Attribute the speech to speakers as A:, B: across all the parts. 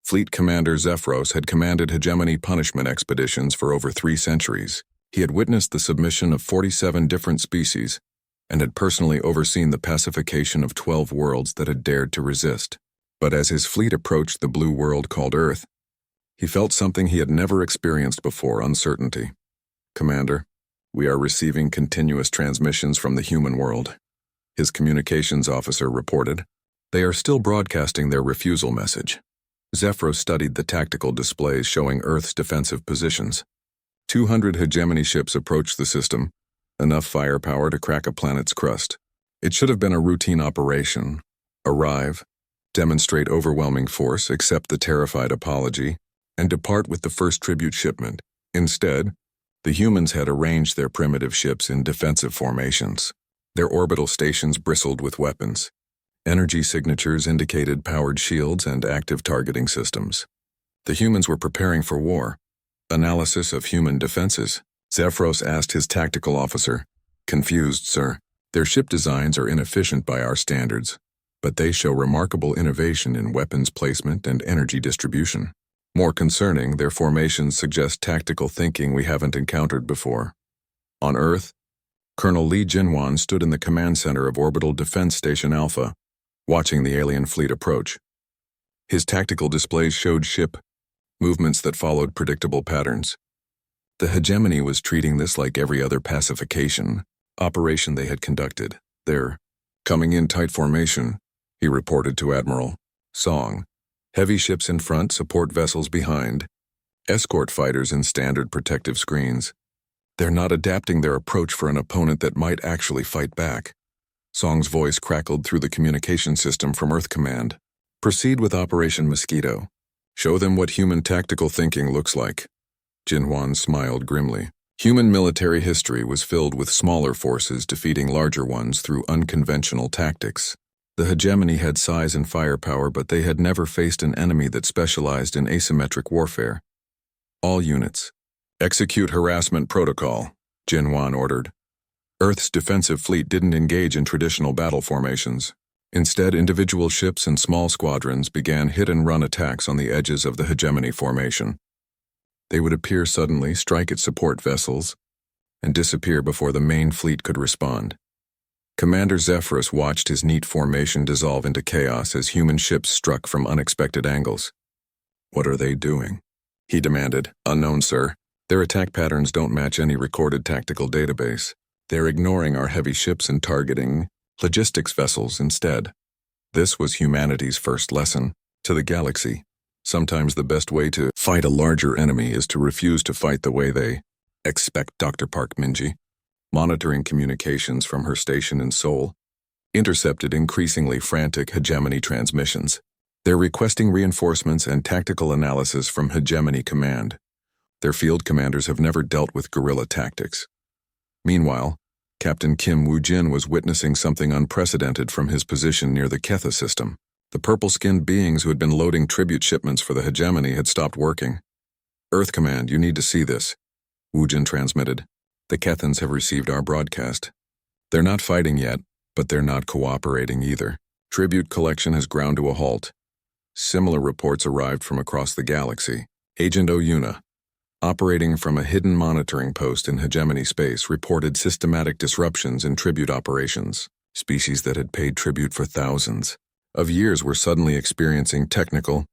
A: Fleet Commander Zephyros had commanded hegemony punishment expeditions for over 3 centuries. He had witnessed the submission of 47 different species and had personally overseen the pacification of 12 worlds that had dared to resist. But as his fleet approached the blue world called Earth, he felt something he had never experienced before: uncertainty. "Commander, we are receiving continuous transmissions from the human world," his communications officer reported. "They are still broadcasting their refusal message." Zephyros studied the tactical displays showing Earth's defensive positions. 200 hegemony ships approached the system, enough firepower to crack a planet's crust. It should have been a routine operation: arrive, demonstrate overwhelming force, accept the terrified apology, and depart with the first tribute shipment. Instead, the humans had arranged their primitive ships in defensive formations. Their orbital stations bristled with weapons. Energy signatures indicated powered shields and active targeting systems. The humans were preparing for war. Analysis of human defenses. Zephyros asked his tactical officer. "Confused, sir. Their ship designs are inefficient by our standards, but they show remarkable innovation in weapons placement and energy distribution. More concerning, their formations suggest tactical thinking we haven't encountered before." On Earth, Colonel Li Jinwan stood in the command center of Orbital Defense Station Alpha, watching the alien fleet approach. His tactical displays showed ship movements that followed predictable patterns. The hegemony was treating this like every other pacification operation they had conducted. "They're coming in tight formation," he reported to Admiral Song. "Heavy ships in front, support vessels behind, escort fighters in standard protective screens. They're not adapting their approach for an opponent that might actually fight back." Song's voice crackled through the communication system from Earth Command. "Proceed with Operation Mosquito. Show them what human tactical thinking looks like." Jinwan smiled grimly. Human military history was filled with smaller forces defeating larger ones through unconventional tactics. The hegemony had size and firepower, but they had never faced an enemy that specialized in asymmetric warfare. "All units, execute harassment protocol," Jinwan ordered. Earth's defensive fleet didn't engage in traditional battle formations. Instead, individual ships and small squadrons began hit-and-run attacks on the edges of the hegemony formation. They would appear suddenly, strike at support vessels, and disappear before the main fleet could respond. Commander Zephyros watched his neat formation dissolve into chaos as human ships struck from unexpected angles. "What are they doing?" he demanded. "Unknown, sir. Their attack patterns don't match any recorded tactical database. They're ignoring our heavy ships and targeting logistics vessels instead." This was humanity's first lesson to the galaxy. Sometimes the best way to fight a larger enemy is to refuse to fight the way they expect. Dr. Park Minji, monitoring communications from her station in Seoul, intercepted increasingly frantic hegemony transmissions. They're requesting reinforcements and tactical analysis from Hegemony Command. Their field commanders have never dealt with guerrilla tactics. Meanwhile, Captain Kim Woo-jin was witnessing something unprecedented from his position near the Ketha system. The purple-skinned beings who had been loading tribute shipments for the hegemony had stopped working. "Earth Command, you need to see this," Woo-jin transmitted. "The Kethans have received our broadcast. They're not fighting yet, but they're not cooperating either. Tribute collection has ground to a halt." Similar reports arrived from across the galaxy. Agent Oyuna, operating from a hidden monitoring post in hegemony space, reported systematic disruptions in tribute operations. Species that had paid tribute for thousands of years were suddenly experiencing technical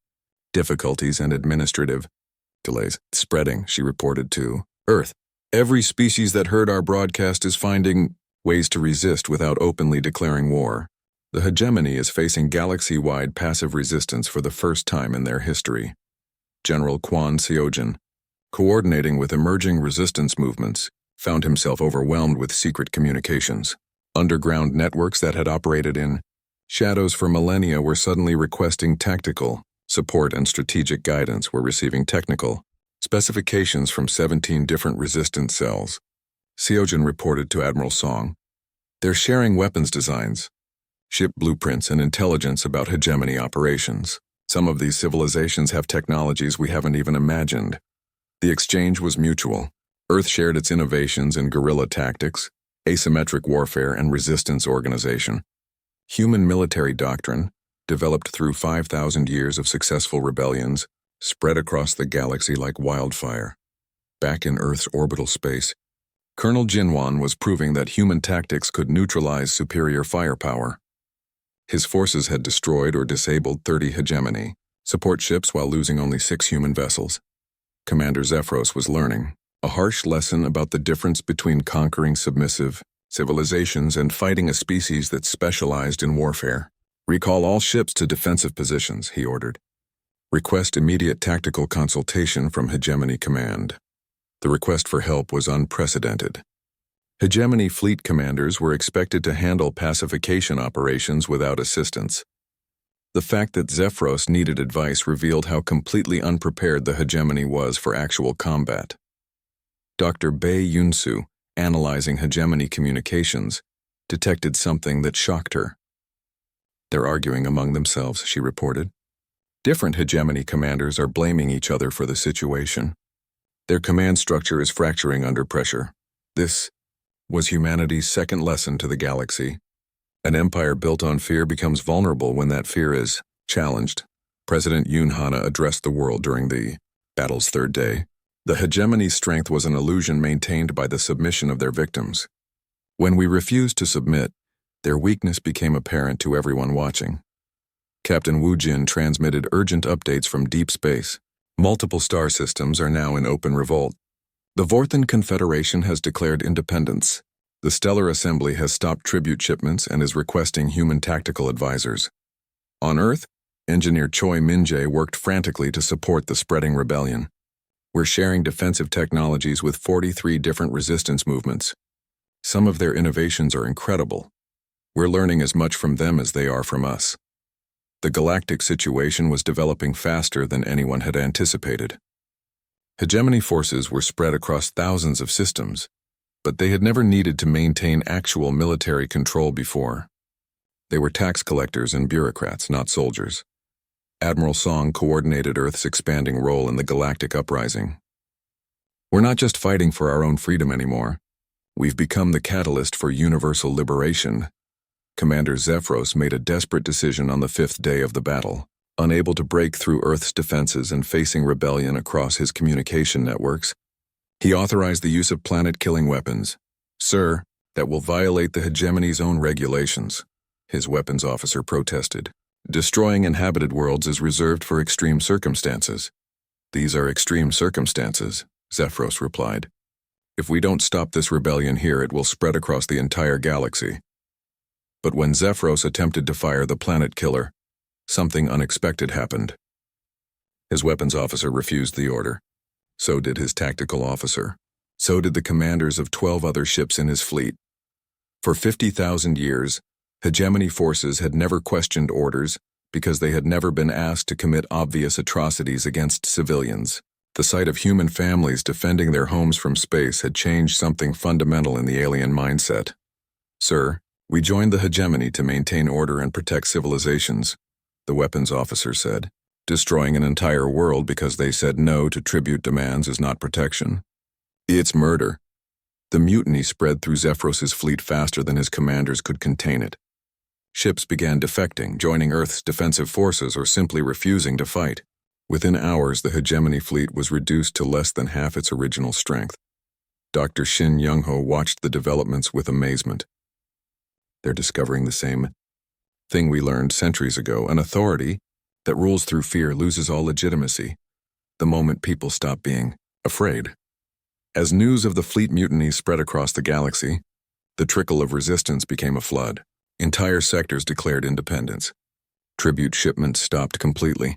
A: difficulties and administrative delays. "Spreading," she reported to Earth. "Every species that heard our broadcast is finding ways to resist without openly declaring war. The hegemony is facing galaxy-wide passive resistance for the first time in their history." General Kwon Seojin, coordinating with emerging resistance movements, found himself overwhelmed with secret communications. Underground networks that had operated in shadows for millennia were suddenly requesting tactical support, and strategic guidance were receiving technical specifications from 17 different resistance cells. Seojin reported to Admiral Song. "They're sharing weapons designs, ship blueprints, and intelligence about hegemony operations. Some of these civilizations have technologies we haven't even imagined." The exchange was mutual. Earth shared its innovations in guerrilla tactics, asymmetric warfare, and resistance organization. Human military doctrine, developed through 5,000 years of successful rebellions, spread across the galaxy like wildfire. Back in Earth's orbital space, Colonel Jinwan was proving that human tactics could neutralize superior firepower. His forces had destroyed or disabled 30 hegemony support ships while losing only 6 human vessels. Commander Zephyros was learning a harsh lesson about the difference between conquering submissive civilizations and fighting a species that specialized in warfare. Recall all ships to defensive positions, he ordered. Request immediate tactical consultation from Hegemony Command. The request for help was unprecedented. Hegemony fleet commanders were expected to handle pacification operations without assistance. The fact that Zephyros needed advice revealed how completely unprepared the Hegemony was for actual combat. Dr. Bei Yunsu, analyzing Hegemony communications, detected something that shocked her. They're arguing among themselves, she reported. Different Hegemony commanders are blaming each other for the situation. Their command structure is fracturing under pressure. This was humanity's second lesson to the galaxy. An empire built on fear becomes vulnerable when that fear is challenged. President Yoon Hana addressed the world during the battle's third day. The Hegemony's strength was an illusion maintained by the submission of their victims. When we refused to submit, their weakness became apparent to everyone watching. Captain Wu Jin transmitted urgent updates from deep space. Multiple star systems are now in open revolt. The Vorthan Confederation has declared independence. The Stellar Assembly has stopped tribute shipments and is requesting human tactical advisors. On Earth, Engineer Choi Min-jae worked frantically to support the spreading rebellion. We're sharing defensive technologies with 43 different resistance movements. Some of their innovations are incredible. We're learning as much from them as they are from us. The galactic situation was developing faster than anyone had anticipated. Hegemony forces were spread across thousands of systems, but they had never needed to maintain actual military control before. They were tax collectors and bureaucrats, not soldiers. Admiral Song coordinated Earth's expanding role in the galactic uprising. We're not just fighting for our own freedom anymore. We've become the catalyst for universal liberation. Commander Zephyros made a desperate decision on the 5th day of the battle. Unable to break through Earth's defenses and facing rebellion across his communication networks, he authorized the use of planet-killing weapons. Sir, that will violate the Hegemony's own regulations, his weapons officer protested. Destroying inhabited worlds is reserved for extreme circumstances. These are extreme circumstances, Zephyros replied. If we don't stop this rebellion here, it will spread across the entire galaxy. But when Zephyros attempted to fire the planet killer, something unexpected happened. His weapons officer refused the order. So did his tactical officer. So did the commanders of 12 other ships in his fleet. For 50,000 years, Hegemony forces had never questioned orders because they had never been asked to commit obvious atrocities against civilians. The sight of human families defending their homes from space had changed something fundamental in the alien mindset. Sir, we joined the Hegemony to maintain order and protect civilizations, the weapons officer said. Destroying an entire world because they said no to tribute demands is not protection. It's murder. The mutiny spread through Zephyros's fleet faster than his commanders could contain it. Ships began defecting, joining Earth's defensive forces or simply refusing to fight. Within hours, the Hegemony fleet was reduced to less than half its original strength. Dr. Shin Young-ho watched the developments with amazement. They're discovering the same thing we learned centuries ago. An authority that rules through fear loses all legitimacy the moment people stop being afraid. As news of the fleet mutiny spread across the galaxy, the trickle of resistance became a flood. Entire sectors declared independence. Tribute shipments stopped completely.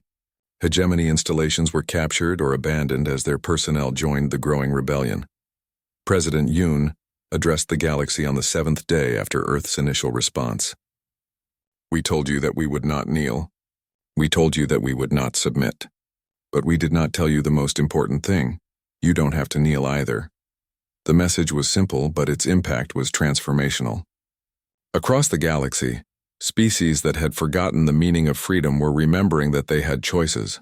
A: Hegemony installations were captured or abandoned as their personnel joined the growing rebellion. President Yoon addressed the galaxy on the 7th day after Earth's initial response. We told you that we would not kneel. We told you that we would not submit. But we did not tell you the most important thing. You don't have to kneel either. The message was simple, but its impact was transformational. Across the galaxy, species that had forgotten the meaning of freedom were remembering that they had choices.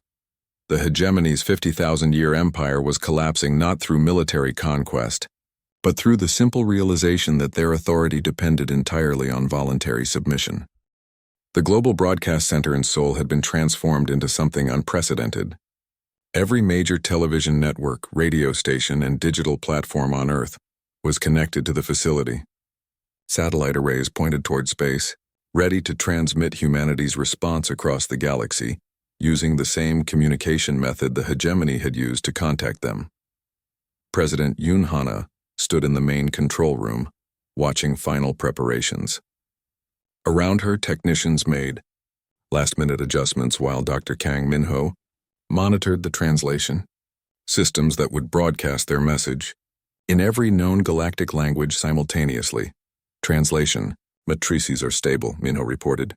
A: The Hegemony's 50,000-year empire was collapsing not through military conquest, but through the simple realization that their authority depended entirely on voluntary submission. The global broadcast center in Seoul had been transformed into something unprecedented. Every major television network, radio station, and digital platform on Earth was connected to the facility. Satellite arrays pointed toward space, ready to transmit humanity's response across the galaxy, using the same communication method the hegemony had used to contact them. President Yoon Hana stood in the main control room, watching final preparations. Around her, technicians made last-minute adjustments while Dr. Kang Min-ho monitored the translation, systems that would broadcast their message in every known galactic language simultaneously. Translation, matrices are stable, Min-ho reported,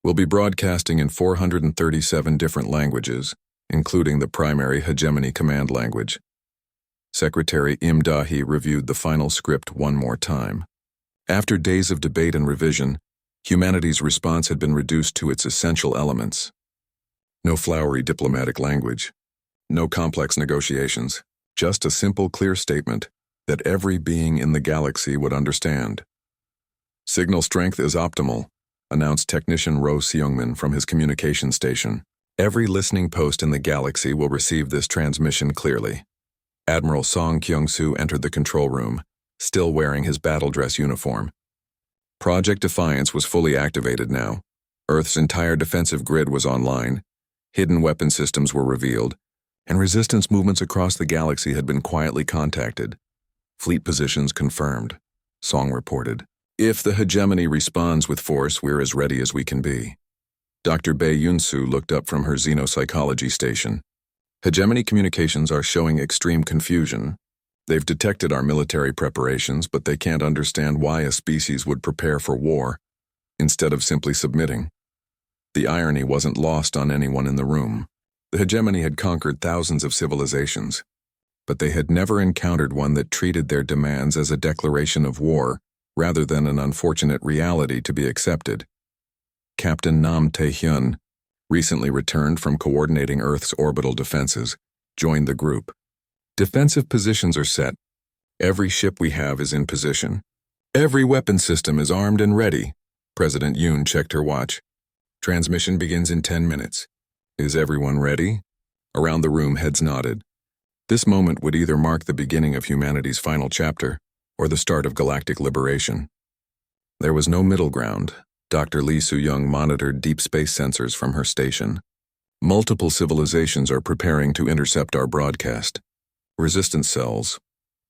A: will be broadcasting in 437 different languages, including the primary hegemony command language. Secretary Im Da-hee reviewed the final script one more time. After days of debate and revision, humanity's response had been reduced to its essential elements. No flowery diplomatic language, no complex negotiations, just a simple, clear statement that every being in the galaxy would understand. Signal strength is optimal, announced technician Ro Seungmin from his communication station. Every listening post in the galaxy will receive this transmission clearly. Admiral Song Kyung-soo entered the control room, still wearing his battle dress uniform. Project Defiance was fully activated now. Earth's entire defensive grid was online, hidden weapon systems were revealed, and resistance movements across the galaxy had been quietly contacted. Fleet positions confirmed, Song reported. If the hegemony responds with force, we're as ready as we can be. Dr. Bae Yun-soo looked up from her xenopsychology station. Hegemony communications are showing extreme confusion. They've detected our military preparations, but they can't understand why a species would prepare for war, instead of simply submitting. The irony wasn't lost on anyone in the room. The hegemony had conquered thousands of civilizations, but they had never encountered one that treated their demands as a declaration of war, rather than an unfortunate reality to be accepted. Captain Nam Tae-hyun, recently returned from coordinating Earth's orbital defenses, joined the group. Defensive positions are set. Every ship we have is in position. Every weapon system is armed and ready. President Yoon checked her watch. Transmission begins in 10 minutes. Is everyone ready? Around the room, heads nodded. This moment would either mark the beginning of humanity's final chapter, or the start of galactic liberation. There was no middle ground. Dr. Lee Soo-young monitored deep space sensors from her station. Multiple civilizations are preparing to intercept our broadcast. Resistance cells,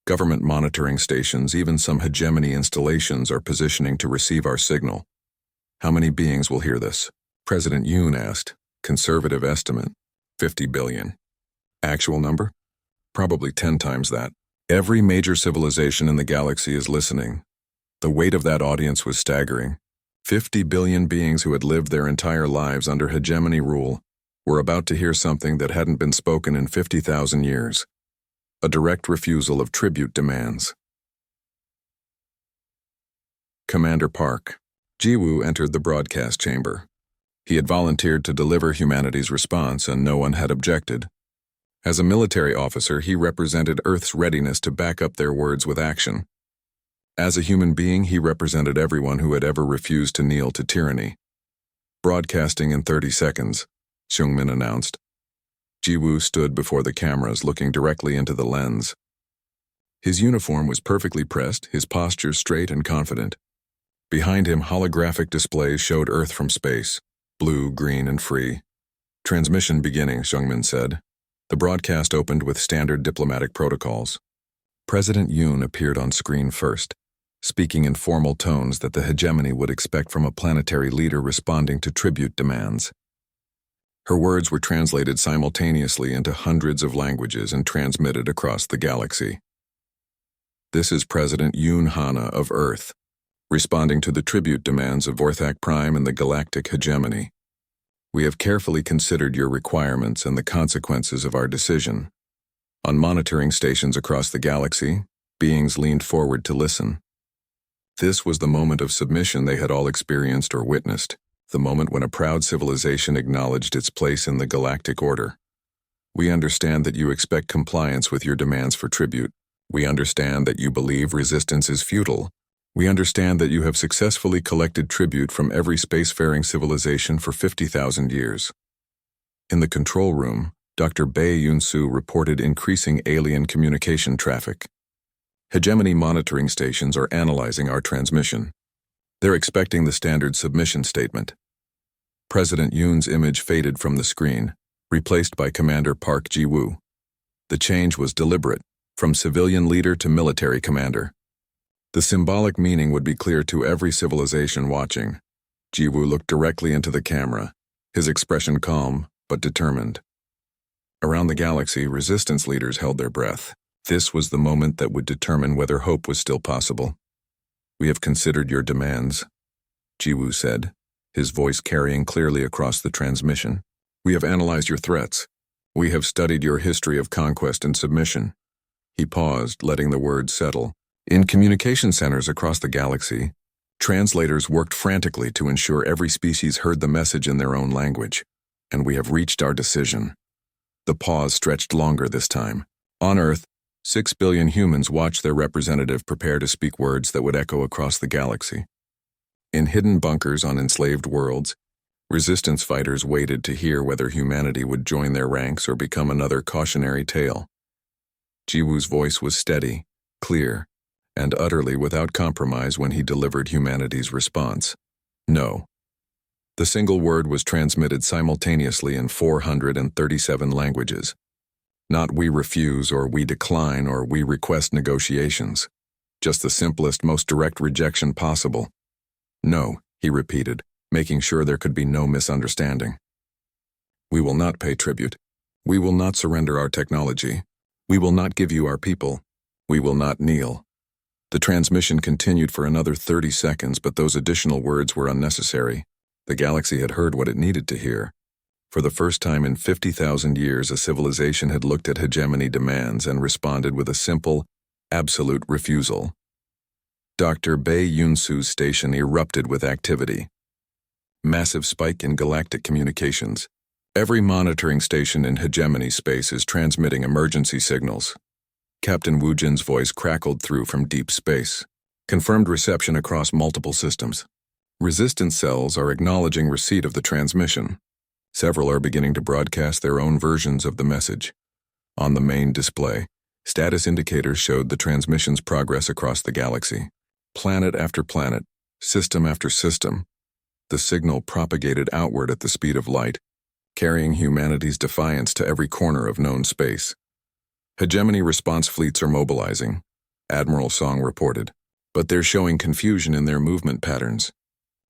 A: government monitoring stations, even some hegemony installations are positioning to receive our signal. How many beings will hear this? President Yoon asked. Conservative estimate, 50 billion. Actual number? Probably 10 times that. Every major civilization in the galaxy is listening. The weight of that audience was staggering. 50 billion beings who had lived their entire lives under hegemony rule were about to hear something that hadn't been spoken in 50,000 years. A direct refusal of tribute demands. Commander Park. Ji-woo entered the broadcast chamber. He had volunteered to deliver humanity's response, and no one had objected. As a military officer, he represented Earth's readiness to back up their words with action. As a human being, he represented everyone who had ever refused to kneel to tyranny. Broadcasting in 30 seconds, Seungmin announced. Ji-woo stood before the cameras, looking directly into the lens. His uniform was perfectly pressed, his posture straight and confident. Behind him, holographic displays showed Earth from space, blue, green, and free. Transmission beginning, Seungmin said. The broadcast opened with standard diplomatic protocols. President Yoon appeared on screen first, speaking in formal tones that the hegemony would expect from a planetary leader responding to tribute demands. Her words were translated simultaneously into hundreds of languages and transmitted across the galaxy. This is President Yoon Hana of Earth, responding to the tribute demands of Orthac Prime and the galactic hegemony. We have carefully considered your requirements and the consequences of our decision. On monitoring stations across the galaxy, beings leaned forward to listen. This was the moment of submission they had all experienced or witnessed, the moment when a proud civilization acknowledged its place in the galactic order. We understand that you expect compliance with your demands for tribute. We understand that you believe resistance is futile. We understand that you have successfully collected tribute from every spacefaring civilization for 50,000 years. In the control room, Dr. Bae Yun-soo reported increasing alien communication traffic. Hegemony monitoring stations are analyzing our transmission. They're expecting the standard submission statement. President Yoon's image faded from the screen, replaced by Commander Park Ji-woo. The change was deliberate, from civilian leader to military commander. The symbolic meaning would be clear to every civilization watching. Ji-woo looked directly into the camera, his expression calm but determined. Around the galaxy, resistance leaders held their breath. This was the moment that would determine whether hope was still possible. "We have considered your demands," Ji-woo said, his voice carrying clearly across the transmission. "We have analyzed your threats. We have studied your history of conquest and submission." He paused, letting the words settle. In communication centers across the galaxy, translators worked frantically to ensure every species heard the message in their own language. "And we have reached our decision." The pause stretched longer this time. On Earth, 6 billion humans watched their representative prepare to speak words that would echo across the galaxy. In hidden bunkers on enslaved worlds, resistance fighters waited to hear whether humanity would join their ranks or become another cautionary tale. Ji-woo's voice was steady, clear, and utterly without compromise when he delivered humanity's response. No. The single word was transmitted simultaneously in 437 languages. Not "we refuse" or "we decline" or "we request negotiations." Just the simplest, most direct rejection possible. "No," he repeated, making sure there could be no misunderstanding. "We will not pay tribute. We will not surrender our technology. We will not give you our people. We will not kneel." The transmission continued for another 30 seconds, but those additional words were unnecessary. The galaxy had heard what it needed to hear. For the first time in 50,000 years, a civilization had looked at hegemony demands and responded with a simple, absolute refusal. Dr. Bae Yun-soo's station erupted with activity. Massive spike in galactic communications. Every monitoring station in hegemony space is transmitting emergency signals. Captain Woo Jin's voice crackled through from deep space. Confirmed reception across multiple systems. Resistance cells are acknowledging receipt of the transmission. Several are beginning to broadcast their own versions of the message. On the main display, status indicators showed the transmission's progress across the galaxy. Planet after planet, system after system, the signal propagated outward at the speed of light, carrying humanity's defiance to every corner of known space. Hegemony response fleets are mobilizing, Admiral Song reported, but they're showing confusion in their movement patterns.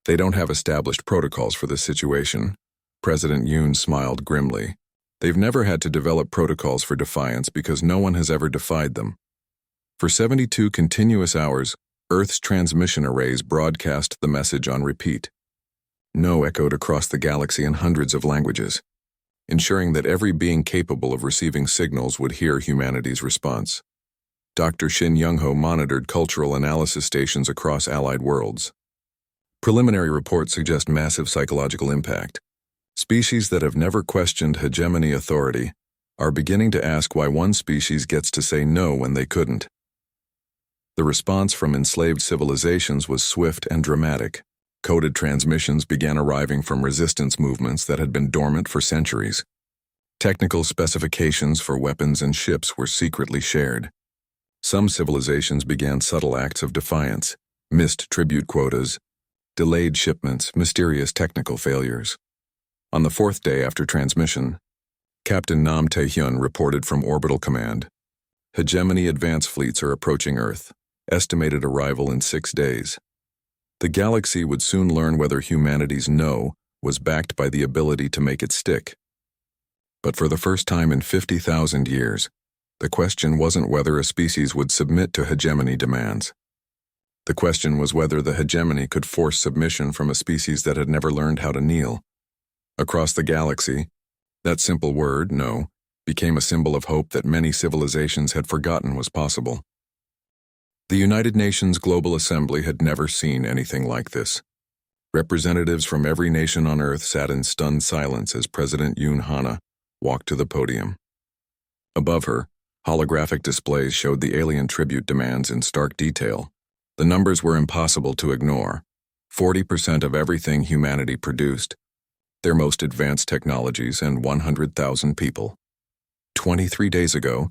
A: They don't have established protocols for this situation. President Yoon smiled grimly. They've never had to develop protocols for defiance because no one has ever defied them. For 72 continuous hours, Earth's transmission arrays broadcast the message on repeat. No echoed across the galaxy in hundreds of languages, ensuring that every being capable of receiving signals would hear humanity's response. Dr. Shin Young-ho monitored cultural analysis stations across allied worlds. Preliminary reports suggest massive psychological impact. Species that have never questioned hegemony authority are beginning to ask why one species gets to say no when they couldn't. The response from enslaved civilizations was swift and dramatic. Coded transmissions began arriving from resistance movements that had been dormant for centuries. Technical specifications for weapons and ships were secretly shared. Some civilizations began subtle acts of defiance, missed tribute quotas, delayed shipments, mysterious technical failures. On the 4th day after transmission, Captain Nam Tae-hyun reported from Orbital Command. Hegemony advance fleets are approaching Earth, estimated arrival in 6 days. The galaxy would soon learn whether humanity's no was backed by the ability to make it stick. But for the first time in 50,000 years, the question wasn't whether a species would submit to hegemony demands. The question was whether the hegemony could force submission from a species that had never learned how to kneel. Across the galaxy, that simple word, no, became a symbol of hope that many civilizations had forgotten was possible. The United Nations Global Assembly had never seen anything like this. Representatives from every nation on Earth sat in stunned silence as President Yoon Hana walked to the podium. Above her, holographic displays showed the alien tribute demands in stark detail. The numbers were impossible to ignore. 40% of everything humanity produced, their most advanced technologies, and 100,000 people. 23 days ago,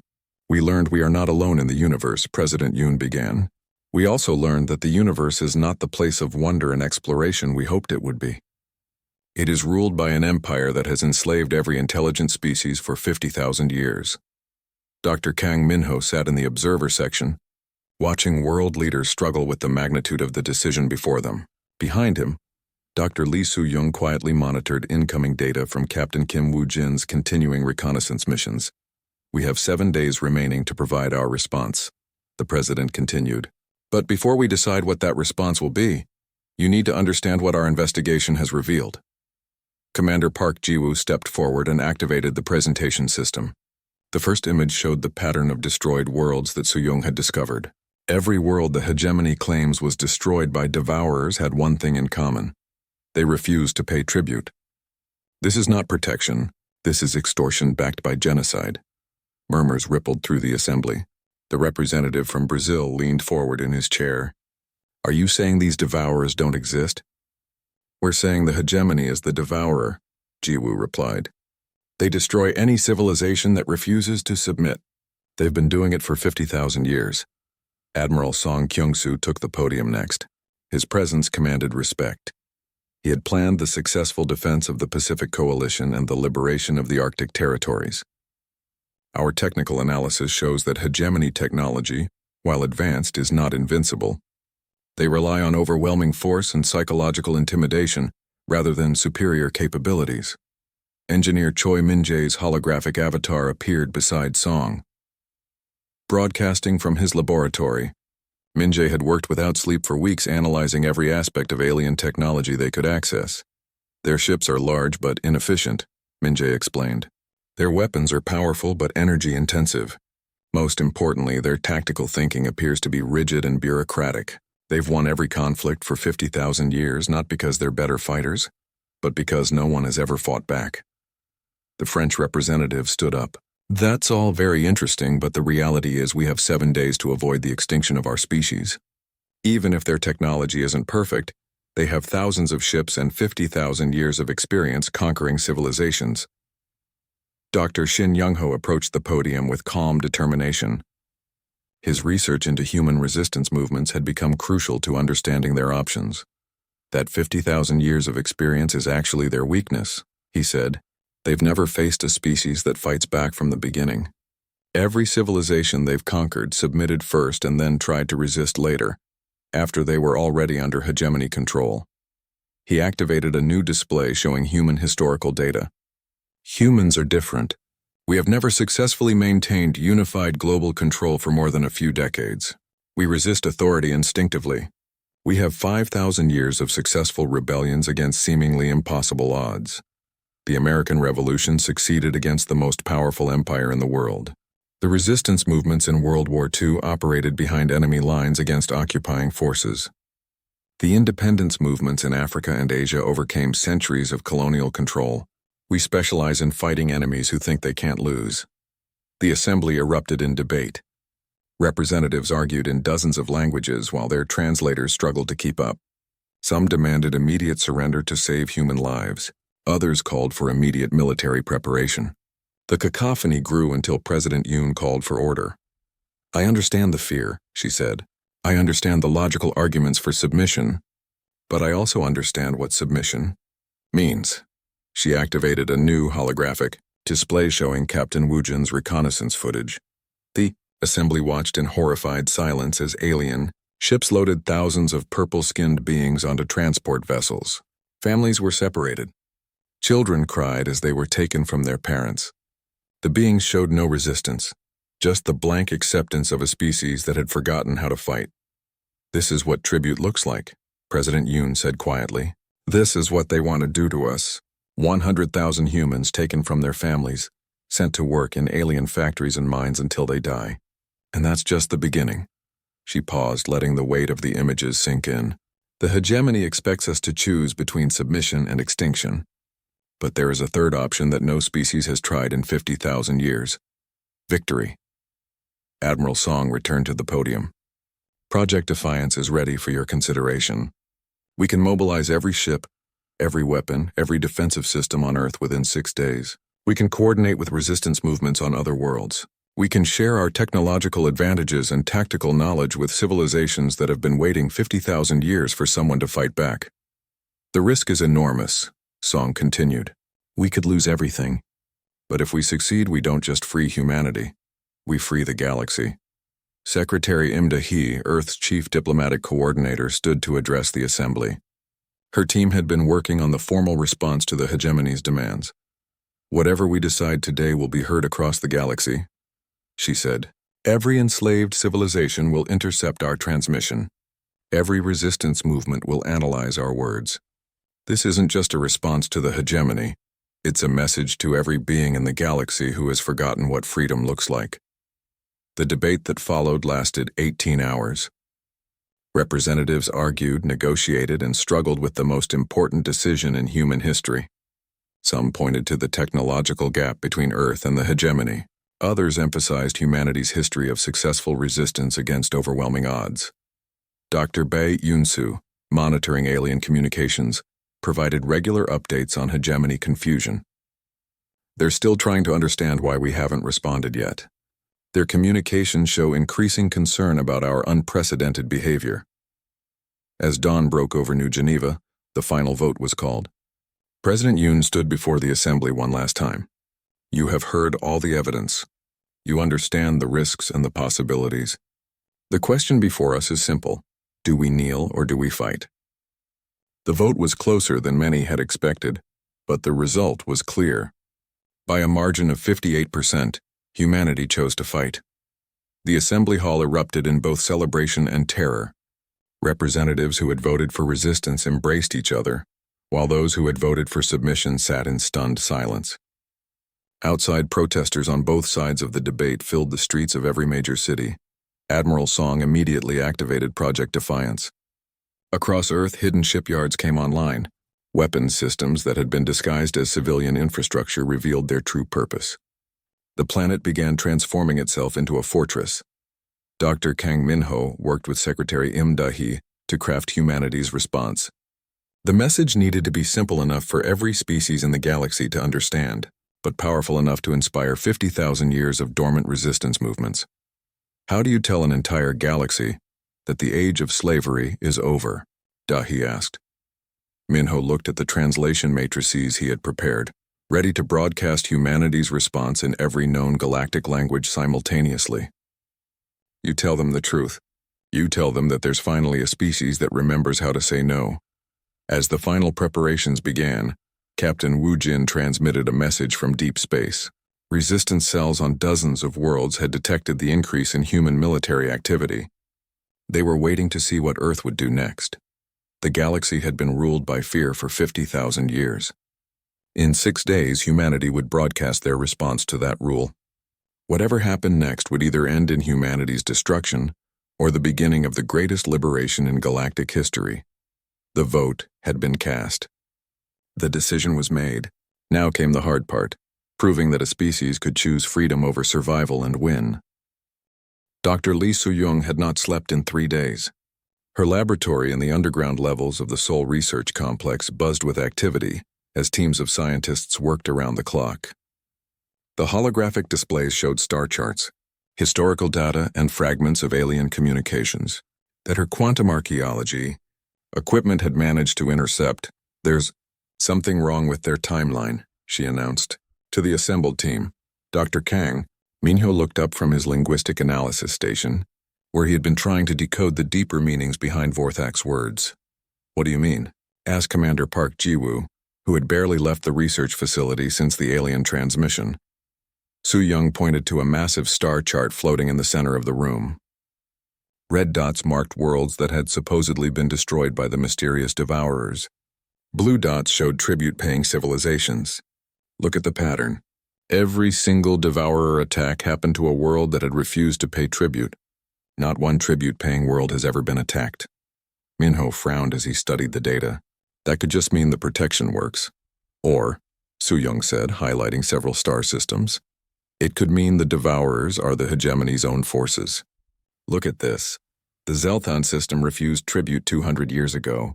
A: we learned we are not alone in the universe, President Yoon began. We also learned that the universe is not the place of wonder and exploration we hoped it would be. It is ruled by an empire that has enslaved every intelligent species for 50,000 years. Dr. Kang Minho sat in the observer section, watching world leaders struggle with the magnitude of the decision before them. Behind him, Dr. Lee Soo-young quietly monitored incoming data from Captain Kim Woo-jin's continuing reconnaissance missions. We have 7 days remaining to provide our response, the president continued. But before we decide what that response will be, you need to understand what our investigation has revealed. Commander Park Ji-woo stepped forward and activated the presentation system. The first image showed the pattern of destroyed worlds that Soo-young had discovered. Every world the hegemony claims was destroyed by devourers had one thing in common. They refused to pay tribute. This is not protection. This is extortion backed by genocide. Murmurs rippled through the assembly. The representative from Brazil leaned forward in his chair. Are you saying these devourers don't exist? We're saying the hegemony is the devourer, Ji-woo replied. They destroy any civilization that refuses to submit. They've been doing it for 50,000 years. Admiral Song Kyung-soo took the podium next. His presence commanded respect. He had planned the successful defense of the Pacific Coalition and the liberation of the Arctic territories. Our technical analysis shows that hegemony technology, while advanced, is not invincible. They rely on overwhelming force and psychological intimidation rather than superior capabilities. Engineer Choi Min-jae's holographic avatar appeared beside Song. Broadcasting from his laboratory, Min-jae had worked without sleep for weeks analyzing every aspect of alien technology they could access. Their ships are large but inefficient, Min-jae explained. Their weapons are powerful but energy-intensive. Most importantly, their tactical thinking appears to be rigid and bureaucratic. They've won every conflict for 50,000 years, not because they're better fighters, but because no one has ever fought back. The French representative stood up. That's all very interesting, but the reality is we have 7 days to avoid the extinction of our species. Even if their technology isn't perfect, they have thousands of ships and 50,000 years of experience conquering civilizations. Dr. Shin Young-ho approached the podium with calm determination. His research into human resistance movements had become crucial to understanding their options. That 50,000 years of experience is actually their weakness, he said. They've never faced a species that fights back from the beginning. Every civilization they've conquered submitted first and then tried to resist later, after they were already under hegemony control. He activated a new display showing human historical data. Humans are different. We have never successfully maintained unified global control for more than a few decades. We resist authority instinctively. We have 5,000 years of successful rebellions against seemingly impossible odds. The American Revolution succeeded against the most powerful empire in the world. The resistance movements in World War II operated behind enemy lines against occupying forces. The independence movements in Africa and Asia overcame centuries of colonial control. We specialize in fighting enemies who think they can't lose. The assembly erupted in debate. Representatives argued in dozens of languages while their translators struggled to keep up. Some demanded immediate surrender to save human lives. Others called for immediate military preparation. The cacophony grew until President Yoon called for order. I understand the fear, she said. I understand the logical arguments for submission, but I also understand what submission means. She activated a new holographic display showing Captain Woo-jin's reconnaissance footage. The assembly watched in horrified silence as alien ships loaded thousands of purple-skinned beings onto transport vessels. Families were separated. Children cried as they were taken from their parents. The beings showed no resistance, just the blank acceptance of a species that had forgotten how to fight. This is what tribute looks like, President Yoon said quietly. This is what they want to do to us. 100,000 humans taken from their families, sent to work in alien factories and mines until they die. And that's just the beginning. She paused, letting the weight of the images sink in. The hegemony expects us to choose between submission and extinction. But there is a third option that no species has tried in 50,000 years. Victory. Admiral Song returned to the podium. Project Defiance is ready for your consideration. We can mobilize every ship, every weapon, every defensive system on Earth within 6 days. We can coordinate with resistance movements on other worlds. We can share our technological advantages and tactical knowledge with civilizations that have been waiting 50,000 years for someone to fight back. The risk is enormous, Song continued. We could lose everything. But if we succeed, we don't just free humanity. We free the galaxy. Secretary Imda He, Earth's chief diplomatic coordinator, stood to address the assembly. Her team had been working on the formal response to the hegemony's demands. Whatever we decide today will be heard across the galaxy, she said. Every enslaved civilization will intercept our transmission. Every resistance movement will analyze our words. This isn't just a response to the hegemony. It's a message to every being in the galaxy who has forgotten what freedom looks like. The debate that followed lasted 18 hours. Representatives argued, negotiated, and struggled with the most important decision in human history. Some pointed to the technological gap between Earth and the hegemony. Others emphasized humanity's history of successful resistance against overwhelming odds. Dr. Bae Yunsu, monitoring alien communications, provided regular updates on hegemony confusion. They're still trying to understand why we haven't responded yet. Their communications show increasing concern about our unprecedented behavior. As dawn broke over New Geneva, the final vote was called. President Yoon stood before the assembly one last time. You have heard all the evidence. You understand the risks and the possibilities. The question before us is simple. Do we kneel or do we fight? The vote was closer than many had expected, but the result was clear. By a margin of 58%, humanity chose to fight. The assembly hall erupted in both celebration and terror. Representatives who had voted for resistance embraced each other, while those who had voted for submission sat in stunned silence. Outside protesters on both sides of the debate filled the streets of every major city. Admiral Song immediately activated Project Defiance. Across Earth, hidden shipyards came online. Weapons systems that had been disguised as civilian infrastructure revealed their true purpose. The planet began transforming itself into a fortress. Dr. Kang Min-ho worked with Secretary Im Da-hee to craft humanity's response. The message needed to be simple enough for every species in the galaxy to understand, but powerful enough to inspire 50,000 years of dormant resistance movements. How do you tell an entire galaxy that the age of slavery is over? Da-hee asked. Min-ho looked at the translation matrices he had prepared, ready to broadcast humanity's response in every known galactic language simultaneously. You tell them the truth. You tell them that there's finally a species that remembers how to say no. As the final preparations began, Captain Wu Jin transmitted a message from deep space. Resistance cells on dozens of worlds had detected the increase in human military activity. They were waiting to see what Earth would do next. The galaxy had been ruled by fear for 50,000 years. In 6 days, humanity would broadcast their response to that rule. Whatever happened next would either end in humanity's destruction or the beginning of the greatest liberation in galactic history. The vote had been cast. The decision was made. Now came the hard part, proving that a species could choose freedom over survival and win. Dr. Lee Soo-young had not slept in 3 days. Her laboratory in the underground levels of the Seoul Research Complex buzzed with activity as teams of scientists worked around the clock. The holographic displays showed star charts, historical data, and fragments of alien communications that her quantum archaeology equipment had managed to intercept. There's something wrong with their timeline, she announced. To the assembled team, Dr. Kang, Minho looked up from his linguistic analysis station, where he had been trying to decode the deeper meanings behind Vorthak's words. What do you mean? Asked Commander Park Ji-woo, who had barely left the research facility since the alien transmission. Soo-young pointed to a massive star chart floating in the center of the room. Red dots marked worlds that had supposedly been destroyed by the mysterious devourers. Blue dots showed tribute-paying civilizations. Look at the pattern. Every single devourer attack happened to a world that had refused to pay tribute. Not one tribute-paying world has ever been attacked. Minho frowned as he studied the data. That could just mean the protection works. Or, Soo-young said, highlighting several star systems, it could mean the devourers are the hegemony's own forces. Look at this. The Zelthon system refused tribute 200 years ago.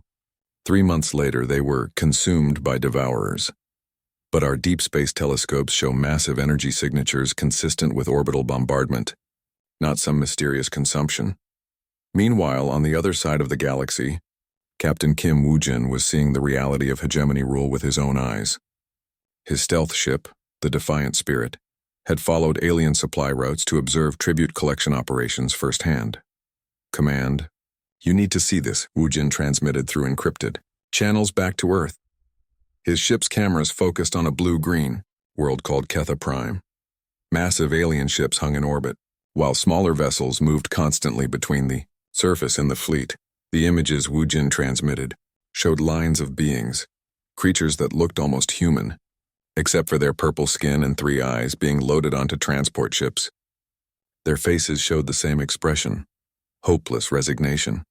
A: 3 months later, they were consumed by devourers. But our deep space telescopes show massive energy signatures consistent with orbital bombardment, not some mysterious consumption. Meanwhile, on the other side of the galaxy, Captain Kim Woojin was seeing the reality of hegemony rule with his own eyes. His stealth ship, the Defiant Spirit, had followed alien supply routes to observe tribute collection operations firsthand. Command, "You need to see this," Woojin transmitted through encrypted channels back to Earth. His ship's cameras focused on a blue-green world called Ketha Prime. Massive alien ships hung in orbit, while smaller vessels moved constantly between the surface and the fleet. The images Woojin transmitted showed lines of beings, creatures that looked almost human, except for their purple skin and 3 eyes being loaded onto transport ships. Their faces showed the same expression, hopeless resignation.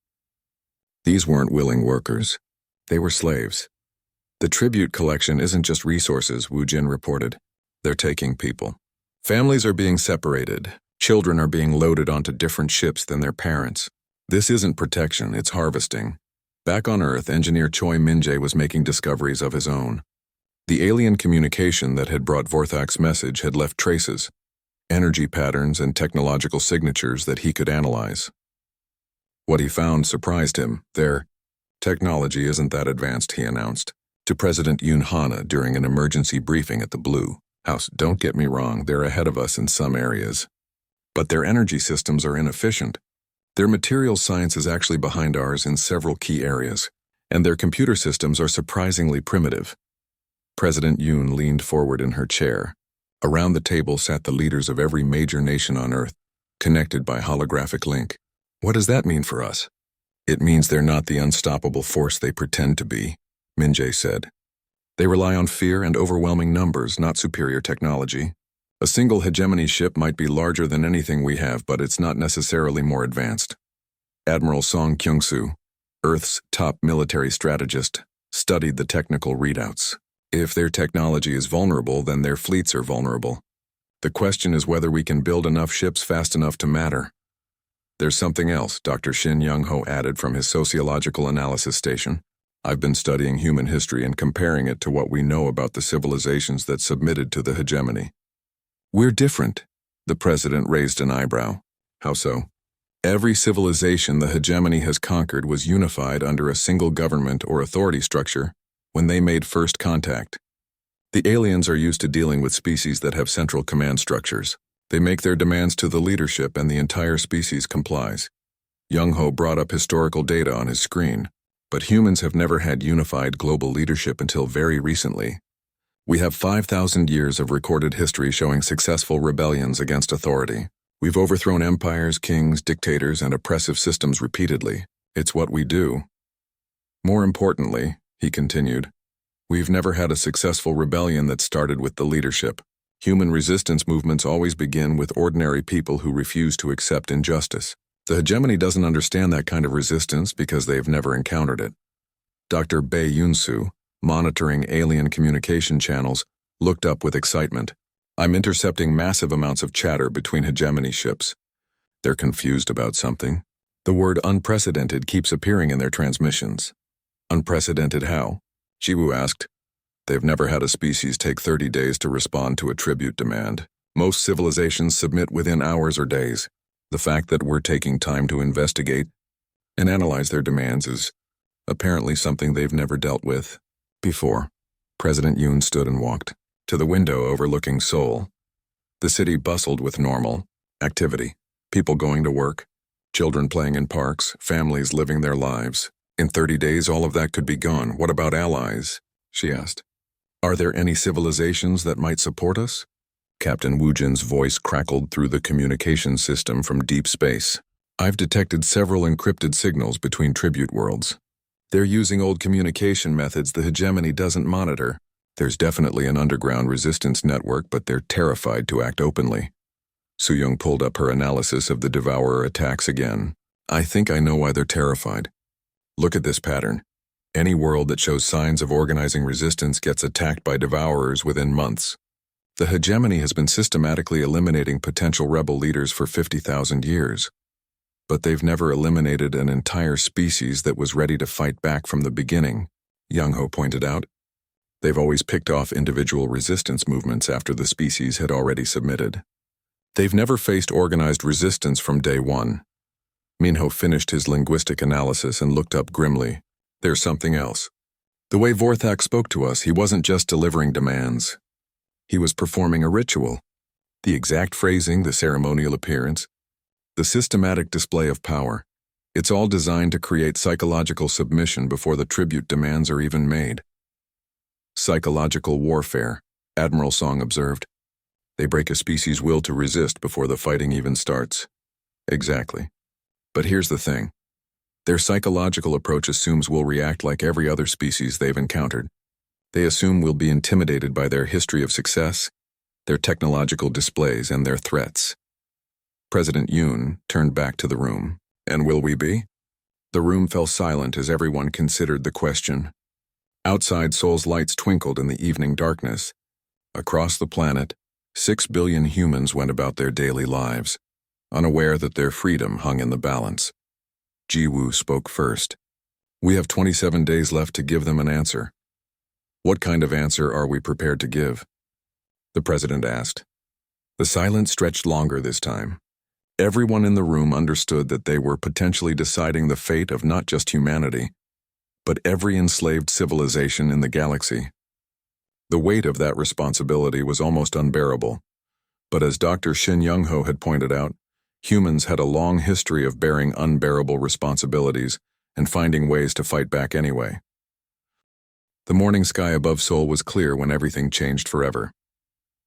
A: These weren't willing workers. They were slaves. The tribute collection isn't just resources, Woojin reported. They're taking people. Families are being separated. Children are being loaded onto different ships than their parents. This isn't protection, it's harvesting. Back on Earth, engineer Choi Min-jae was making discoveries of his own. The alien communication that had brought Vorthak's message had left traces, energy patterns and technological signatures that he could analyze. What he found surprised him. Their technology isn't that advanced, he announced to President Yoon Hana during an emergency briefing at the Blue House. Don't get me wrong, they're ahead of us in some areas. But their energy systems are inefficient. Their materials science is actually behind ours in several key areas, and their computer systems are surprisingly primitive. President Yoon leaned forward in her chair. Around the table sat the leaders of every major nation on Earth, connected by holographic link. What does that mean for us? It means they're not the unstoppable force they pretend to be, Min-jae said. They rely on fear and overwhelming numbers, not superior technology. A single hegemony ship might be larger than anything we have, but it's not necessarily more advanced. Admiral Song Kyung-soo, Earth's top military strategist, studied the technical readouts. If their technology is vulnerable, then their fleets are vulnerable. The question is whether we can build enough ships fast enough to matter. There's something else, Dr. Shin Young-ho added from his sociological analysis station. I've been studying human history and comparing it to what we know about the civilizations that submitted to the hegemony. We're different. The president raised an eyebrow. How so? Every civilization the hegemony has conquered was unified under a single government or authority structure when they made first contact. The aliens are used to dealing with species that have central command structures. They make their demands to the leadership and the entire species complies. Young-ho brought up historical data on his screen, but humans have never had unified global leadership until very recently. We have 5,000 years of recorded history showing successful rebellions against authority. We've overthrown empires, kings, dictators, and oppressive systems repeatedly. It's what we do. More importantly, he continued, we've never had a successful rebellion that started with the leadership. Human resistance movements always begin with ordinary people who refuse to accept injustice. The hegemony doesn't understand that kind of resistance because they've never encountered it. Dr. Bae Yoon-soo, monitoring alien communication channels, looked up with excitement. I'm intercepting massive amounts of chatter between hegemony ships. They're confused about something. The word unprecedented keeps appearing in their transmissions. Unprecedented how? Jiwoo asked. They've never had a species take 30 days to respond to a tribute demand. Most civilizations submit within hours or days. The fact that we're taking time to investigate and analyze their demands is apparently something they've never dealt with before. President Yoon stood and walked to the window overlooking Seoul. The city bustled with normal activity. People going to work, children playing in parks, families living their lives. In 30 days, all of that could be gone. What about allies? She asked. Are there any civilizations that might support us? Captain Woojin's voice crackled through the communication system from deep space. I've detected several encrypted signals between tribute worlds. They're using old communication methods the hegemony doesn't monitor. There's definitely an underground resistance network, but they're terrified to act openly. Soo-young pulled up her analysis of the Devourer attacks again. I think I know why they're terrified. Look at this pattern. Any world that shows signs of organizing resistance gets attacked by Devourers within months. The hegemony has been systematically eliminating potential rebel leaders for 50,000 years. But they've never eliminated an entire species that was ready to fight back from the beginning, Young-ho pointed out. They've always picked off individual resistance movements after the species had already submitted. They've never faced organized resistance from day one. Minho finished his linguistic analysis and looked up grimly. There's something else. The way Vorthak spoke to us, he wasn't just delivering demands. He was performing a ritual. The exact phrasing, the ceremonial appearance, the systematic display of power. It's all designed to create psychological submission before the tribute demands are even made. Psychological warfare, Admiral Song observed. They break a species' will to resist before the fighting even starts. Exactly. But here's the thing. Their psychological approach assumes we'll react like every other species they've encountered. They assume we'll be intimidated by their history of success, their technological displays, and their threats. President Yoon turned back to the room. And will we be? The room fell silent as everyone considered the question. Outside, Seoul's lights twinkled in the evening darkness. Across the planet, 6 billion humans went about their daily lives, unaware that their freedom hung in the balance. Ji-woo spoke first. We have 27 days left to give them an answer. What kind of answer are we prepared to give? The president asked. The silence stretched longer this time. Everyone in the room understood that they were potentially deciding the fate of not just humanity, but every enslaved civilization in the galaxy. The weight of that responsibility was almost unbearable. But as Dr. Shin Young-ho had pointed out, humans had a long history of bearing unbearable responsibilities and finding ways to fight back anyway. The morning sky above Seoul was clear when everything changed forever.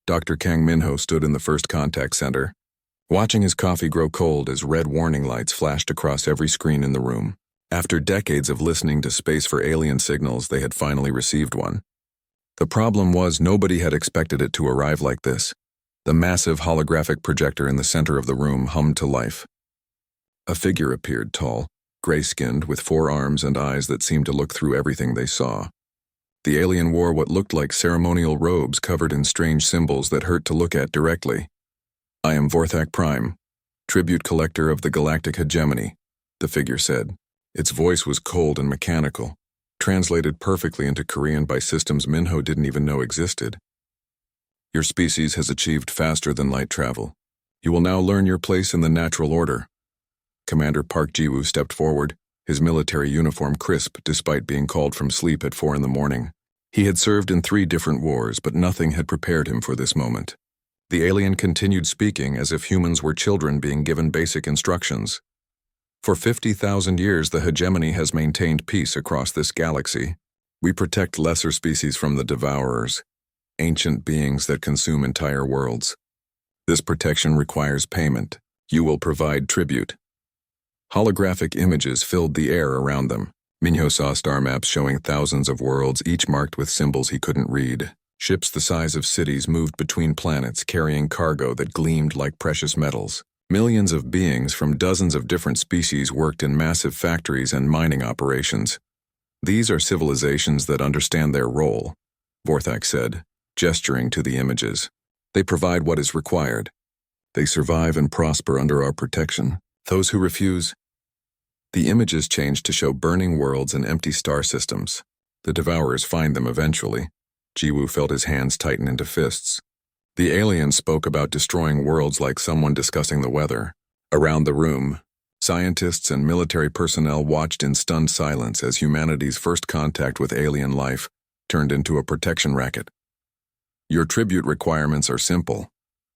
A: Dr. Kang Min-ho stood in the first contact center, watching his coffee grow cold as red warning lights flashed across every screen in the room. After decades of listening to space for alien signals, they had finally received one. The problem was nobody had expected it to arrive like this. The massive holographic projector in the center of the room hummed to life. A figure appeared, tall, gray-skinned, with 4 arms and eyes that seemed to look through everything they saw. The alien wore what looked like ceremonial robes covered in strange symbols that hurt to look at directly. I am Vorthak Prime, tribute collector of the Galactic Hegemony, the figure said. Its voice was cold and mechanical, translated perfectly into Korean by systems Minho didn't even know existed. Your species has achieved faster than light travel. You will now learn your place in the natural order. Commander Park Ji-woo stepped forward, his military uniform crisp despite being called from sleep at 4 a.m. He had served in 3 different wars, but nothing had prepared him for this moment. The alien continued speaking as if humans were children being given basic instructions. For 50,000 years, the hegemony has maintained peace across this galaxy. We protect lesser species from the devourers, ancient beings that consume entire worlds. This protection requires payment. You will provide tribute. Holographic images filled the air around them. Minho saw star maps showing thousands of worlds, each marked with symbols he couldn't read. Ships the size of cities moved between planets, carrying cargo that gleamed like precious metals. Millions of beings from dozens of different species worked in massive factories and mining operations. These are civilizations that understand their role, Vorthak said, gesturing to the images. They provide what is required. They survive and prosper under our protection. Those who refuse. The images changed to show burning worlds and empty star systems. The devourers find them eventually. Ji-woo felt his hands tighten into fists. The alien spoke about destroying worlds like someone discussing the weather. Around the room, scientists and military personnel watched in stunned silence as humanity's first contact with alien life turned into a protection racket. Your tribute requirements are simple,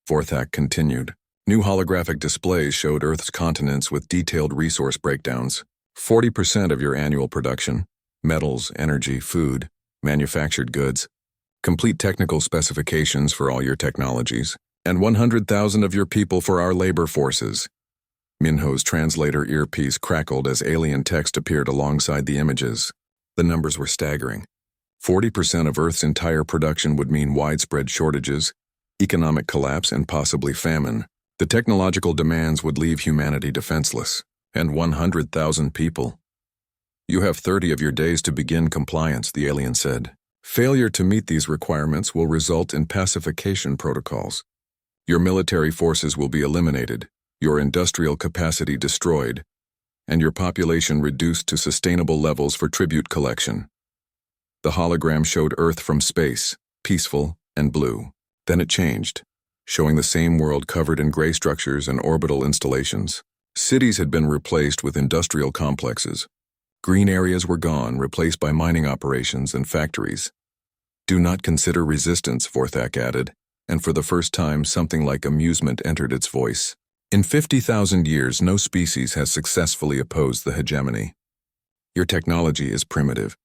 A: Vorthak continued. New holographic displays showed Earth's continents with detailed resource breakdowns. 40% of your annual production, metals, energy, food, manufactured goods, complete technical specifications for all your technologies, and 100,000 of your people for our labor forces. Minho's translator earpiece crackled as alien text appeared alongside the images. The numbers were staggering. 40% of Earth's entire production would mean widespread shortages, economic collapse, and possibly famine. The technological demands would leave humanity defenseless, and 100,000 people. You have 30 of your days to begin compliance, the alien said. Failure to meet these requirements will result in pacification protocols. Your military forces will be eliminated, your industrial capacity destroyed, and your population reduced to sustainable levels for tribute collection. The hologram showed Earth from space, peaceful and blue. Then it changed, showing the same world covered in gray structures and orbital installations. Cities had been replaced with industrial complexes. Green areas were gone, replaced by mining operations and factories. Do not consider resistance, Vorthak added, and for the first time something like amusement entered its voice. In 50,000 years, no species has successfully opposed the hegemony. Your technology is primitive.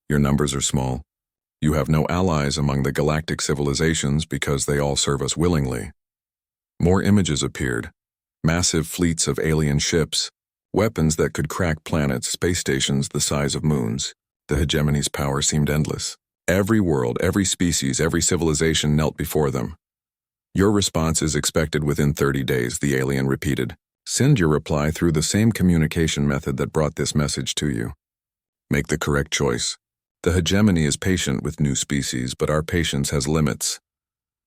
A: Your numbers are small. You have no allies among the galactic civilizations because they all serve us willingly. More images appeared. Massive fleets of alien ships, weapons that could crack planets, space stations the size of moons. The hegemony's power seemed endless. Every world, every species, every civilization knelt before them. Your response is expected within 30 days, the alien repeated. Send your reply through the same communication method that brought this message to you. Make the correct choice. The hegemony is patient with new species, but our patience has limits.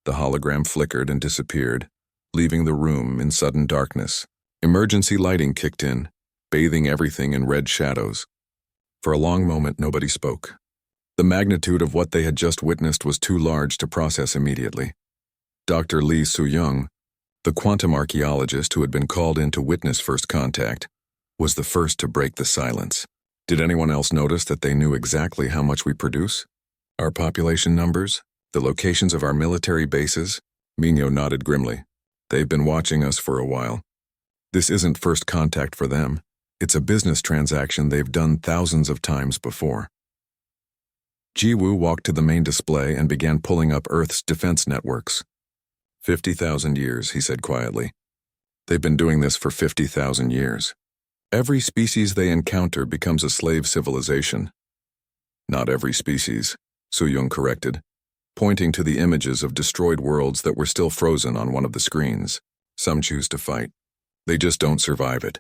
A: The hologram flickered and disappeared, leaving the room in sudden darkness. Emergency lighting kicked in, bathing everything in red shadows. For a long moment, nobody spoke. The magnitude of what they had just witnessed was too large to process immediately. Dr. Lee Soo-young, the quantum archaeologist who had been called in to witness first contact, was the first to break the silence. Did anyone else notice that they knew exactly how much we produce? Our population numbers? The locations of our military bases? Minho nodded grimly. They've been watching us for a while. This isn't first contact for them. It's a business transaction they've done thousands of times before. Jiwoo walked to the main display and began pulling up Earth's defense networks. 50,000 years, he said quietly. They've been doing this for 50,000 years. Every species they encounter becomes a slave civilization. Not every species, Soo-young corrected, pointing to the images of destroyed worlds that were still frozen on one of the screens. Some choose to fight. They just don't survive it.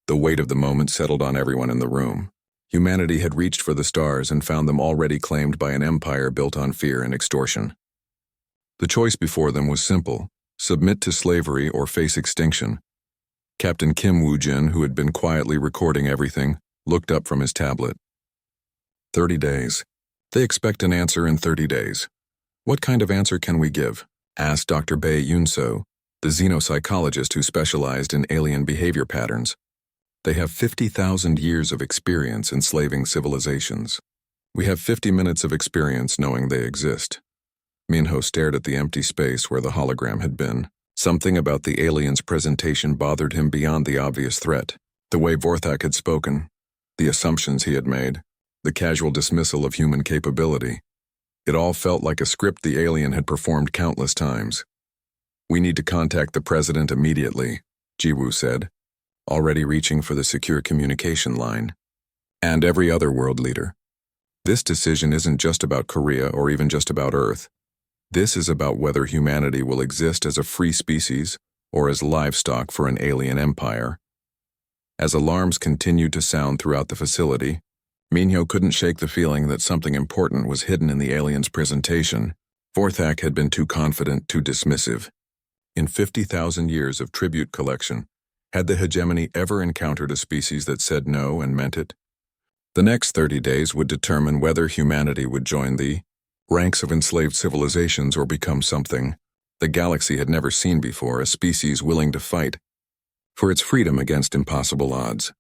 A: The weight of the moment settled on everyone in the room. Humanity had reached for the stars and found them already claimed by an empire built on fear and extortion. The choice before them was simple: submit to slavery or face extinction. Captain Kim Woo-jin, who had been quietly recording everything, looked up from his tablet. 30 days. They expect an answer in 30 days. What kind of answer can we give? Asked Dr. Bae Yun-so, the xenopsychologist who specialized in alien behavior patterns. They have 50,000 years of experience enslaving civilizations. We have 50 minutes of experience knowing they exist. Minho stared at the empty space where the hologram had been. Something about the alien's presentation bothered him beyond the obvious threat. The way Vorthak had spoken, the assumptions he had made, the casual dismissal of human capability. It all felt like a script the alien had performed countless times. We need to contact the president immediately, Jiwoo said, already reaching for the secure communication line. And every other world leader. This decision isn't just about Korea or even just about Earth. This is about whether humanity will exist as a free species or as livestock for an alien empire. As alarms continued to sound throughout the facility, Minho couldn't shake the feeling that something important was hidden in the alien's presentation. Vorthak had been too confident, too dismissive. In 50,000 years of tribute collection, had the hegemony ever encountered a species that said no and meant it? The next 30 days would determine whether humanity would join the ranks of enslaved civilizations or become something the galaxy had never seen before, a species willing to fight for its freedom against impossible odds.